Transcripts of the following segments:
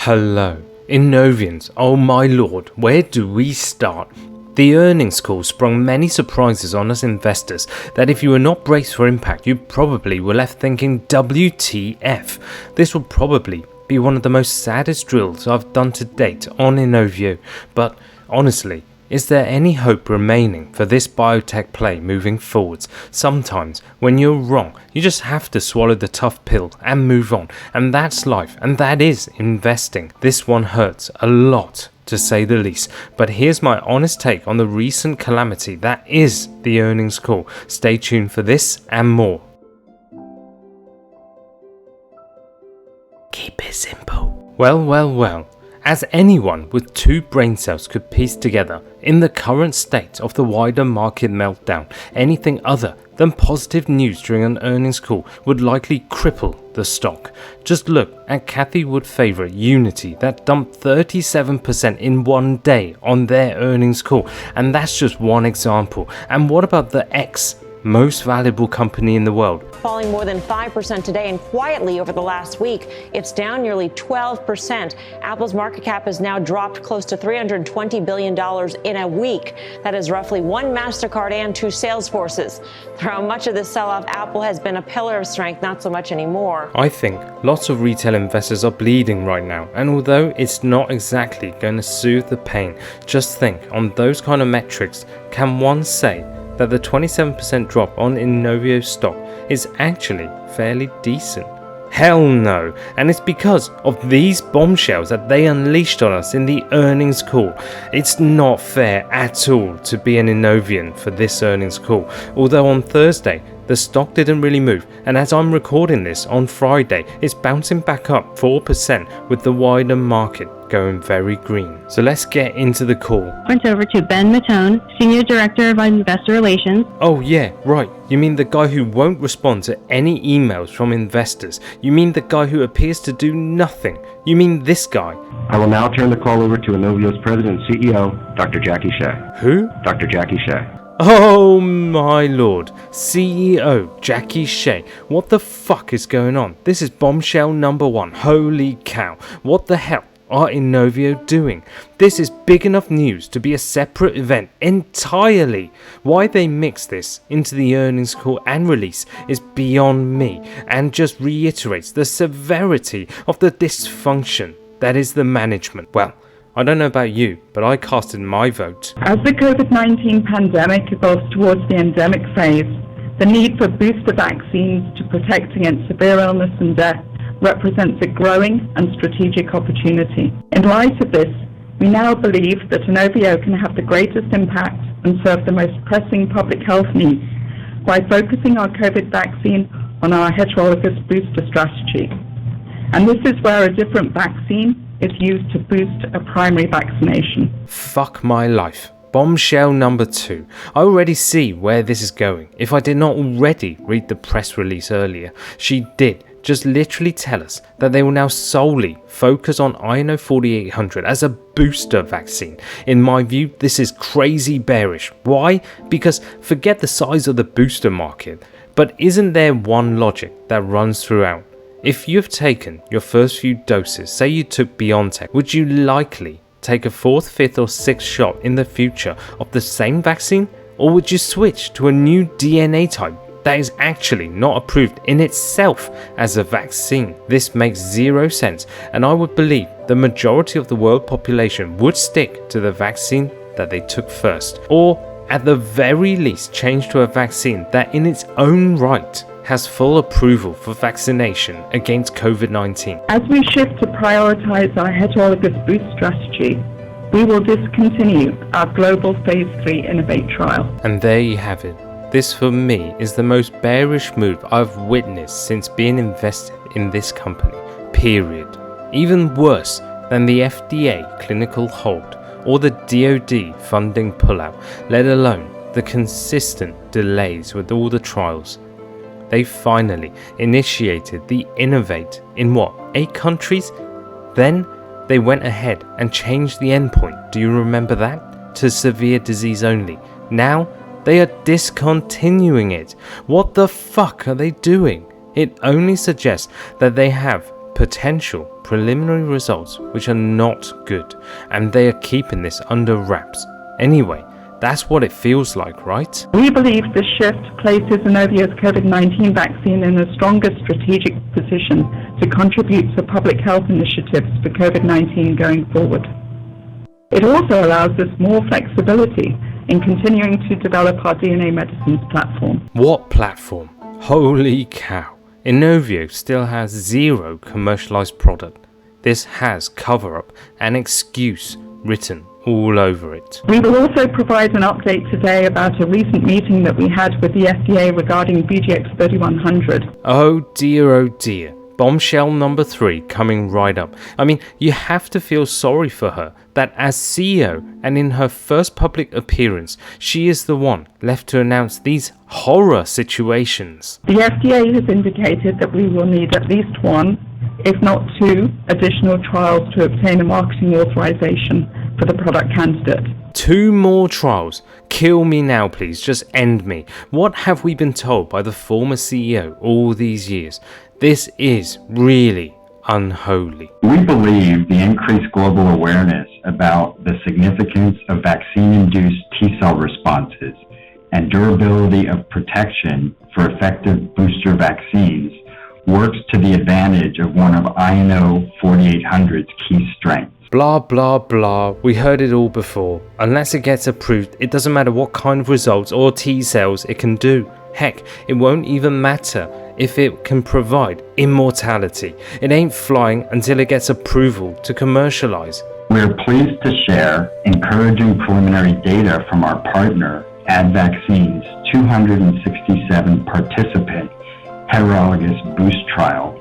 Hello, Inovians, oh my lord, where do we start? The earnings call sprung many surprises on us investors that if you were not braced for impact, you probably were left thinking WTF. This will probably be one of the most saddest drills I've done to date on Inovio, but honestly, is there any hope remaining for this biotech play moving forwards? Sometimes, when you're wrong, you just have to swallow the tough pill and move on, and that's life, and that is investing. This one hurts a lot, to say the least, but here's my honest take on the recent calamity that is the earnings call. Stay tuned for this and more. Keep it simple. Well. As anyone with two brain cells could piece together, in the current state of the wider market meltdown, anything other than positive news during an earnings call would likely cripple the stock. Just look at Cathie Wood favourite Unity that dumped 37% in one day on their earnings call, and that's just one example. And what about the most valuable company in the world? Falling more than 5% today, and quietly over the last week, it's down nearly 12%. Apple's market cap has now dropped close to $320 billion in a week. That is roughly one MasterCard and two Salesforces. Throughout much of this sell-off, Apple has been a pillar of strength, not so much anymore. I think lots of retail investors are bleeding right now, and although it's not exactly going to soothe the pain, just think on those kind of metrics, can one say that the 27% drop on Inovio stock is actually fairly decent? Hell no, and it's because of these bombshells that they unleashed on us in the earnings call. It's not fair at all to be an Inovian for this earnings call, although on Thursday the stock didn't really move, and as I'm recording this on Friday, it's bouncing back up 4% with the wider market going very green. So let's get into the call. Went over to Ben Matone, Senior Director of Investor Relations. Oh yeah, right. You mean the guy who won't respond to any emails from investors. You mean the guy who appears to do nothing. You mean this guy. I will now turn the call over to Inovio's President and CEO, Dr. Jackie Shea. Who? Dr. Jackie Shea. Oh my lord, CEO Jackie Shea, what the fuck is going on? This is bombshell number one, holy cow, what the hell are Inovio doing? This is big enough news to be a separate event entirely. Why they mix this into the earnings call and release is beyond me, and just reiterates the severity of the dysfunction that is the management. Well, I don't know about you, but I casted my vote. As the COVID-19 pandemic evolves towards the endemic phase, the need for booster vaccines to protect against severe illness and death represents a growing and strategic opportunity. In light of this, we now believe that Inovio can have the greatest impact and serve the most pressing public health needs by focusing our COVID vaccine on our heterologous booster strategy. And this is where a different vaccine is used to boost a primary vaccination. Fuck my life. Bombshell number two. I already see where this is going. If I did not already read the press release earlier, she did just literally tell us that they will now solely focus on INO 4800 as a booster vaccine. In my view, this is crazy bearish. Why? Because forget the size of the booster market, but isn't there one logic that runs throughout? If you've taken your first few doses, say you took BioNTech, would you likely take a 4th, 5th or 6th shot in the future of the same vaccine? Or would you switch to a new DNA type that is actually not approved in itself as a vaccine? This makes zero sense, and I would believe the majority of the world population would stick to the vaccine that they took first, or at the very least change to a vaccine that in its own right has full approval for vaccination against COVID-19. As we shift to prioritize our heterologous boost strategy, we will discontinue our global phase 3 Innovate trial. And there you have it. This for me is the most bearish move I've witnessed since being invested in this company, period. Even worse than the FDA clinical hold or the DoD funding pullout, let alone the consistent delays with all the trials. They finally initiated the Innovate in 8 countries? Then they went ahead and changed the endpoint, do you remember that? To severe disease only. Now they are discontinuing it. What the fuck are they doing? It only suggests that they have potential preliminary results which are not good, and they are keeping this under wraps. Anyway, that's what it feels like, right? We believe this shift places Inovio's COVID-19 vaccine in a stronger strategic position to contribute to public health initiatives for COVID-19 going forward. It also allows us more flexibility in continuing to develop our DNA medicines platform. What platform? Holy cow. Inovio still has zero commercialized product. This has cover-up and excuse written all over it. We will also provide an update today about a recent meeting that we had with the FDA regarding VGX3100. Oh dear. Bombshell number 3 coming right up. I mean, you have to feel sorry for her that as CEO and in her first public appearance, she is the one left to announce these horror situations. The FDA has indicated that we will need at least 1, if not 2, additional trials to obtain a marketing authorization for the product candidate. 2 more trials. Kill me now, please. Just end me. What have we been told by the former CEO all these years? This is really unholy. We believe the increased global awareness about the significance of vaccine-induced T-cell responses and durability of protection for effective booster vaccines works to the advantage of one of INO 4800's key strengths. Blah blah blah, we heard it all before. Unless it gets approved, it doesn't matter what kind of results or T-cells it can do. Heck, it won't even matter if it can provide immortality. It ain't flying until it gets approval to commercialize. We are pleased to share encouraging preliminary data from our partner, AdVaccine's 267 participant heterologous boost trial,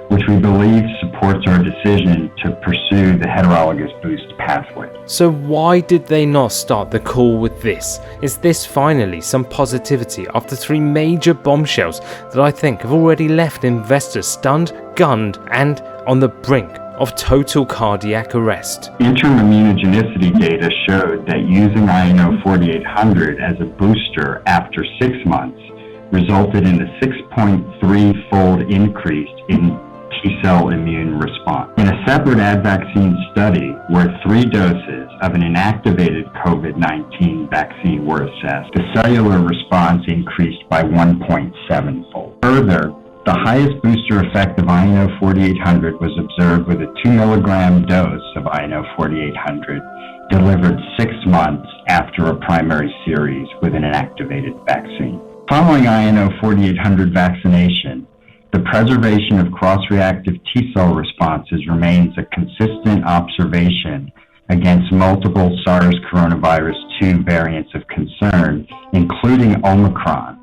which we believe supports our decision to pursue the heterologous boost pathway. So why did they not start the call with this? Is this finally some positivity after 3 major bombshells that I think have already left investors stunned, gunned, and on the brink of total cardiac arrest? Interim immunogenicity data showed that using INO 4800 as a booster after 6 months resulted in a 6.3-fold increase in T-cell immune response. In a separate AdVaccine study where 3 doses of an inactivated COVID-19 vaccine were assessed, the cellular response increased by 1.7-fold. Further, the highest booster effect of INO 4800 was observed with a 2 milligram dose of INO 4800 delivered 6 months after a primary series with an inactivated vaccine. Following INO 4800 vaccination, the preservation of cross-reactive T-cell responses remains a consistent observation against multiple SARS coronavirus 2 variants of concern, including Omicron,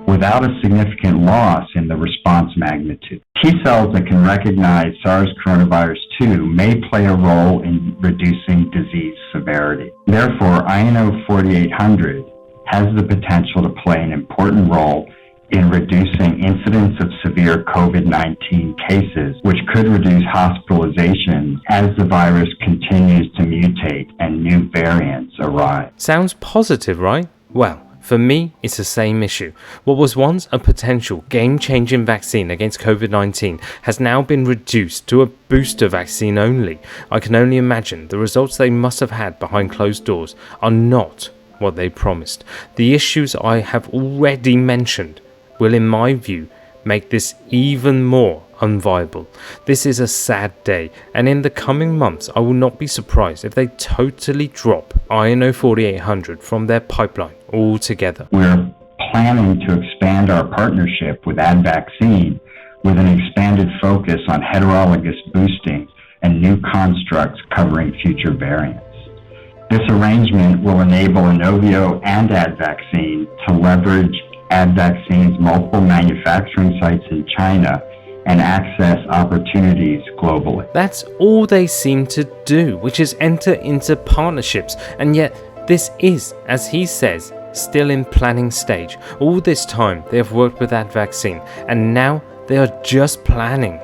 without a significant loss in the response magnitude. T-cells that can recognize SARS coronavirus 2 may play a role in reducing disease severity. Therefore, INO 4800 has the potential to play an important role in reducing incidence of severe COVID-19 cases, which could reduce hospitalizations as the virus continues to mutate and new variants arise. Sounds positive, right? Well, for me, it's the same issue. What was once a potential game-changing vaccine against COVID-19 has now been reduced to a booster vaccine only. I can only imagine the results they must have had behind closed doors are not what they promised. The issues I have already mentioned will, in my view, make this even more unviable. This is a sad day, and in the coming months I will not be surprised if they totally drop INO 4800 from their pipeline altogether. We're planning to expand our partnership with AdVaccine with an expanded focus on heterologous boosting and new constructs covering future variants. This arrangement will enable Inovio and AdVaccine to leverage AdVaccine's multiple manufacturing sites in China and access opportunities globally. That's all they seem to do, which is enter into partnerships, and yet this is, as he says, still in planning stage. All this time they have worked with AdVaccine, and now they are just planning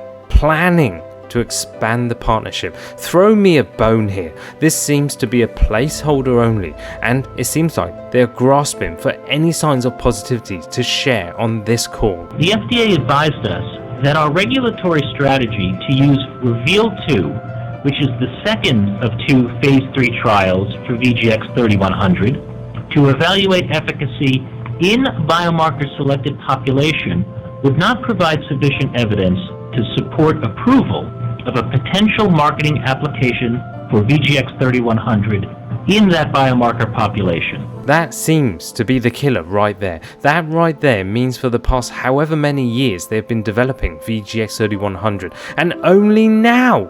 to expand the partnership. Throw me a bone here. This seems to be a placeholder only, and it seems like they are grasping for any signs of positivity to share on this call. The FDA advised us that our regulatory strategy to use REVEAL-2, which is the second of two phase 3 trials for VGX3100, to evaluate efficacy in a biomarker-selected population would not provide sufficient evidence to support approval of a potential marketing application for VGX3100 in that biomarker population. That seems to be the killer right there. That right there means for the past however many years they've been developing VGX3100, and only now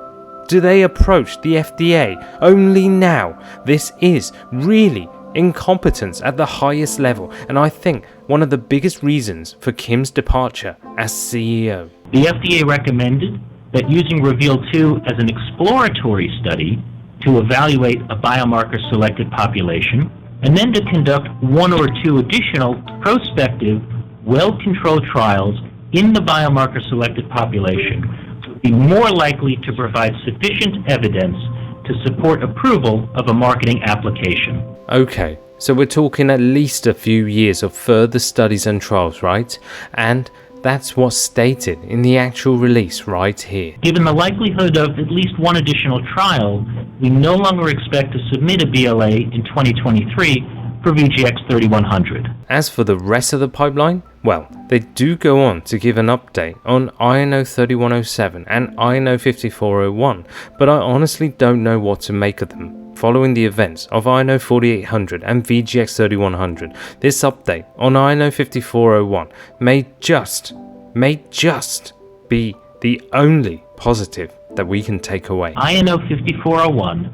do they approach the FDA. Only now. This is really incompetence at the highest level, and I think one of the biggest reasons for Kim's departure as CEO. The FDA recommended that using REVEAL-2 as an exploratory study to evaluate a biomarker-selected population, and then to conduct one or two additional prospective, well-controlled trials in the biomarker-selected population would be more likely to provide sufficient evidence to support approval of a marketing application. Okay, so we're talking at least a few years of further studies and trials, right? And that's what's stated in the actual release right here. Given the likelihood of at least one additional trial, we no longer expect to submit a BLA in 2023 for VGX3100. As for the rest of the pipeline, well, they do go on to give an update on INO3107 and INO5401, but I honestly don't know what to make of them. Following the events of INO4800 and VGX3100, this update on INO5401 may just be the only positive that we can take away. INO5401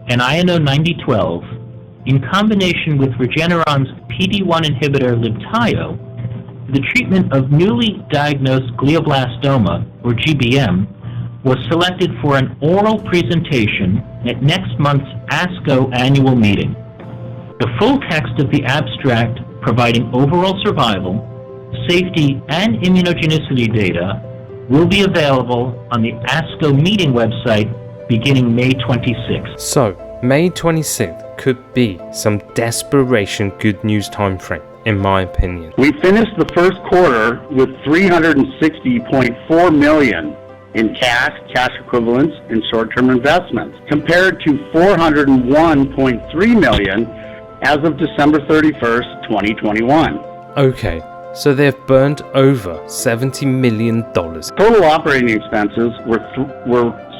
and INO9012, in combination with Regeneron's PD-1 inhibitor Libtayo, the treatment of newly diagnosed glioblastoma, or GBM, was selected for an oral presentation at next month's ASCO annual meeting. The full text of the abstract providing overall survival, safety, and immunogenicity data will be available on the ASCO meeting website beginning May 26th. So, May 26th could be some desperation good news time frame, in my opinion. We finished the first quarter with $360.4 million in cash equivalents, and short-term investments, compared to $401.3 million as of December 31st, 2021. Okay, so they've burned over $70 million. Total operating expenses were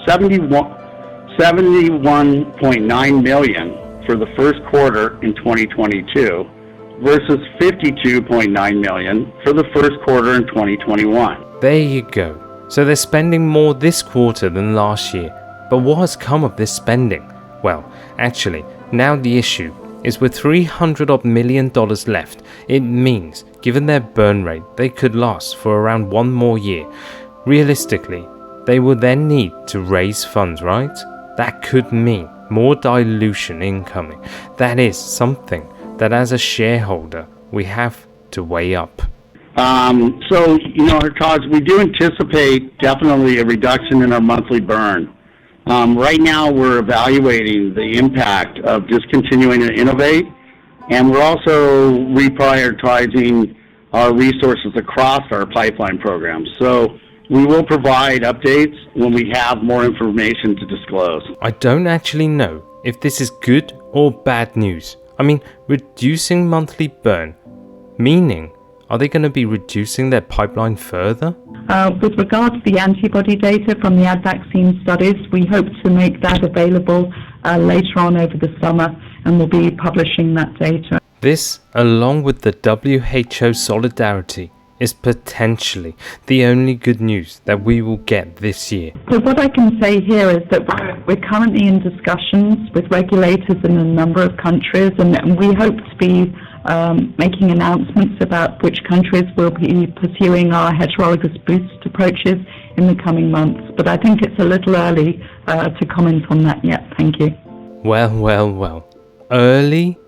$71.9 million for the first quarter in 2022 versus $52.9 million for the first quarter in 2021. There you go. So they're spending more this quarter than last year. But what has come of this spending? Well, actually, now the issue is with $300 million left, it means, given their burn rate, they could last for around one more year. Realistically, they will then need to raise funds, right? That could mean more dilution incoming. That is something that as a shareholder, we have to weigh up. Todd, we do anticipate definitely a reduction in our monthly burn. Right now, we're evaluating the impact of discontinuing to Innovate, and we're also reprioritizing our resources across our pipeline programs. So we will provide updates when we have more information to disclose. I don't actually know if this is good or bad news. I mean, reducing monthly burn, meaning, are they going to be reducing their pipeline further? With regard to the antibody data from the ad vaccine studies, we hope to make that available later on over the summer, and we'll be publishing that data. This, along with the WHO solidarity, is potentially the only good news that we will get this year. So what I can say here is that we're currently in discussions with regulators in a number of countries, and we hope to be making announcements about which countries will be pursuing our heterologous boost approaches in the coming months. But I think it's a little early to comment on that yet. Thank you. Well. Early?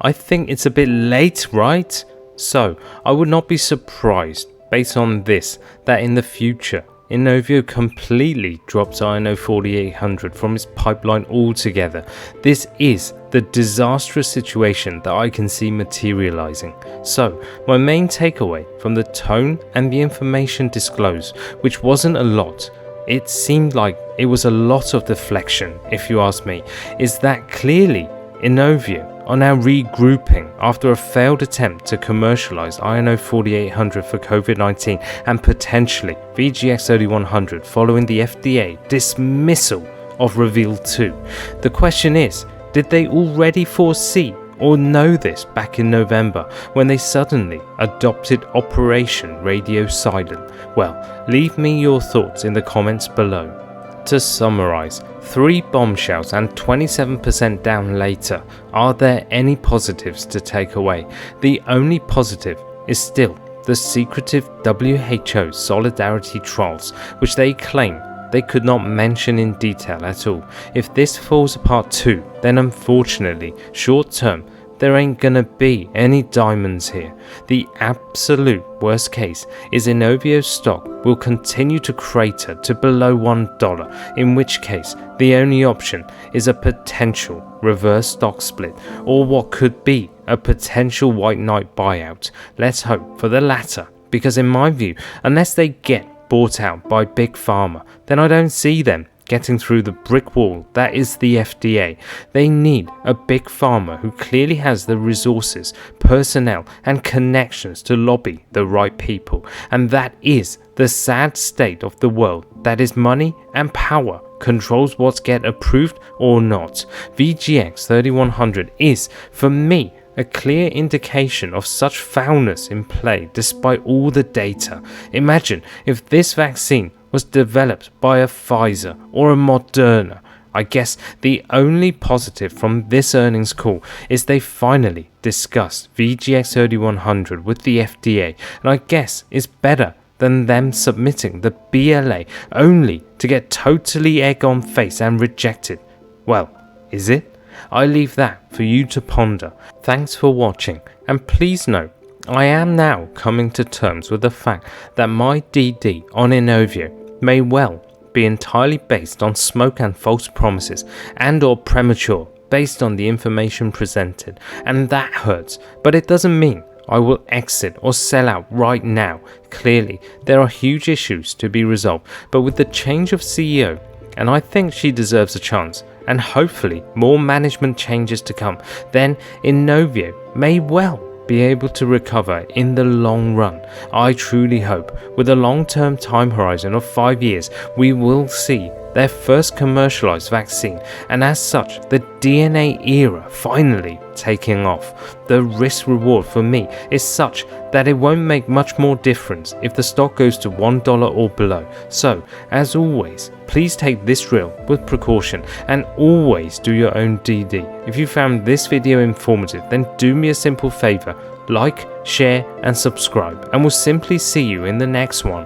I think it's a bit late, right? So, I would not be surprised, based on this, that in the future, Inovio completely drops INO 4800 from its pipeline altogether. This is the disastrous situation that I can see materializing. So, my main takeaway from the tone and the information disclosed, which wasn't a lot, it seemed like it was a lot of deflection, if you ask me, is that clearly Inovio are now regrouping after a failed attempt to commercialize INO 4800 for COVID-19 and potentially VGX3100 following the FDA dismissal of Reveal 2. The question is, did they already foresee or know this back in November when they suddenly adopted Operation Radio Silent? Well, leave me your thoughts in the comments below. To summarize, 3 bombshells and 27% down later, are there any positives to take away? The only positive is still the secretive WHO solidarity trials, which they claim they could not mention in detail at all. If this falls apart too, then unfortunately, short term, there ain't gonna be any diamonds here. The absolute worst case is Inovio stock will continue to crater to below $1, in which case the only option is a potential reverse stock split or what could be a potential white knight buyout. Let's hope for the latter, because in my view, unless they get bought out by Big Pharma, then I don't see them getting through the brick wall that is the FDA. They need a Big Pharma who clearly has the resources, personnel and connections to lobby the right people, and that is the sad state of the world, that is money and power controls what gets approved or not. VGX3100 is, for me, a clear indication of such foulness in play despite all the data. Imagine if this vaccine was developed by a Pfizer or a Moderna. I guess the only positive from this earnings call is they finally discussed VGX3100 with the FDA, and I guess it's better than them submitting the BLA only to get totally egg on face and rejected. Well, is it? I leave that for you to ponder. Thanks for watching, and please note, I am now coming to terms with the fact that my DD on Inovio may well be entirely based on smoke and false promises and or premature based on the information presented, and that hurts, but it doesn't mean I will exit or sell out right now. Clearly, there are huge issues to be resolved, but with the change of CEO, and I think she deserves a chance, and hopefully more management changes to come, then Inovio may well be able to recover in the long run. I truly hope, with a long-term time horizon of 5 years, we will see their first commercialized vaccine, and as such, the DNA era finally taking off. The risk reward for me is such that it won't make much more difference if the stock goes to $1 or below. So, as always, please take this drill with precaution and always do your own DD. If you found this video informative, then do me a simple favor, like, share and subscribe, and we'll simply see you in the next one.